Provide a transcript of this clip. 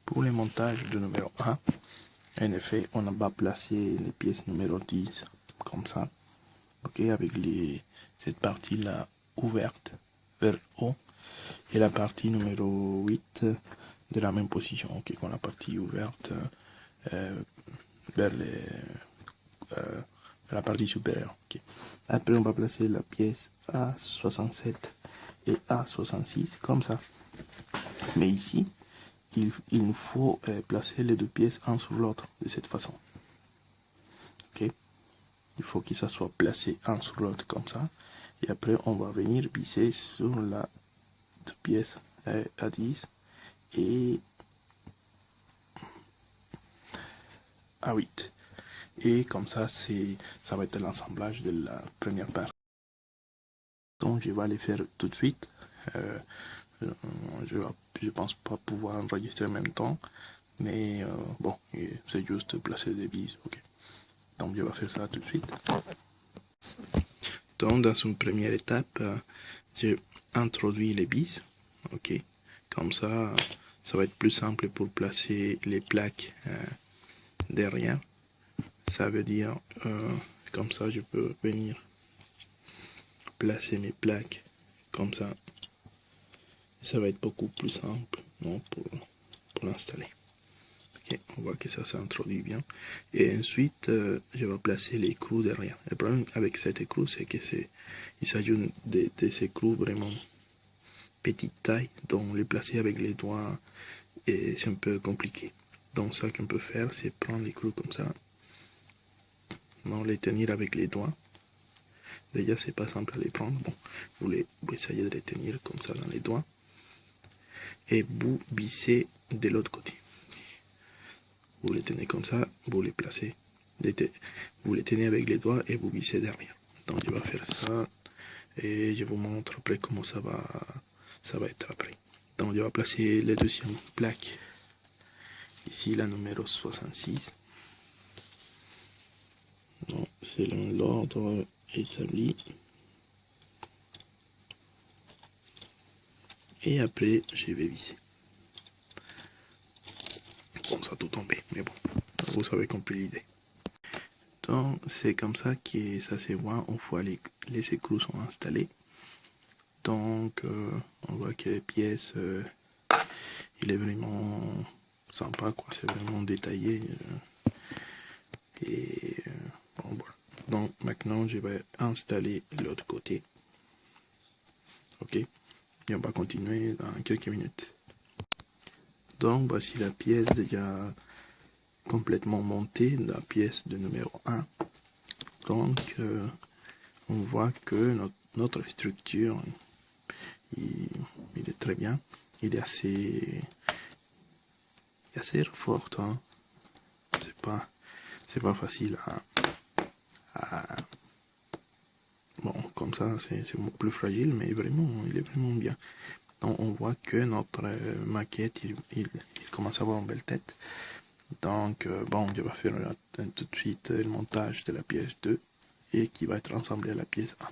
Pour le montage de numéro 1, en effet, on va placer les pièces numéro 10 comme ça, ok, avec cette partie-là ouverte vers haut et la partie numéro 8 de la même position, ok, con la partie ouverte vers la partie supérieure. Okay. Après, on va placer la pièce A67 et A66 comme ça. Mais ici, il nous faut placer les deux pièces un sur l'autre de cette façon. Ok. Il faut que ça soit placé un sur l'autre comme ça. Et après, on va venir visser sur la deux pièces A10 et A8. Et comme ça, ça va être l'assemblage de la première partie. Donc, je vais les faire tout de suite. Je pense pas pouvoir enregistrer en même temps, mais bon, c'est juste placer des vis, ok. Donc je vais faire ça tout de suite. Donc dans une première étape, j'ai introduit les vis, ok. Comme ça va être plus simple pour placer les plaques derrière. Ça veut dire, comme ça je peux venir placer mes plaques comme ça. Ça va être beaucoup plus simple, non, pour l'installer. Okay, on voit que ça s'introduit bien. Et ensuite, je vais placer les écrous derrière. Le problème avec cet écrou, c'est que il s'agit de ces écrous vraiment petite taille, donc les placer avec les doigts, c'est un peu compliqué. Donc ça qu'on peut faire, c'est prendre l'écrou comme ça, non, les tenir avec les doigts. Déjà, c'est pas simple à les prendre. Bon, vous essayez de les tenir comme ça dans les doigts. Et vous vissez de l'autre côté. Vous les tenez comme ça, vous les placez, vous les tenez avec les doigts et vous vissez derrière. Donc je vais faire ça et je vous montre après comment ça va être après. Donc je vais placer les deuxièmes plaques. Ici la numéro 66. Selon l'ordre établi. Et après je vais visser. Bon, ça a tout tombé, mais bon, vous avez compris l'idée. Donc c'est comme ça que ça se voit une fois les écrous sont installés. Donc on voit que les pièces, il est vraiment sympa, quoi, c'est vraiment détaillé. Bon, voilà. Donc maintenant je vais installer l'autre côté. Ok, et on va continuer dans quelques minutes. Donc voici la pièce déjà complètement montée, la pièce de numéro 1. Donc on voit que notre structure, il est très bien, il est assez fort, hein. C'est pas facile bon, comme ça c'est plus fragile, mais vraiment il est vraiment bien. Donc on voit que notre maquette il commence à avoir une belle tête. Donc bon, je vais faire tout de suite le montage de la pièce 2 et qui va être ensemblé à la pièce 1.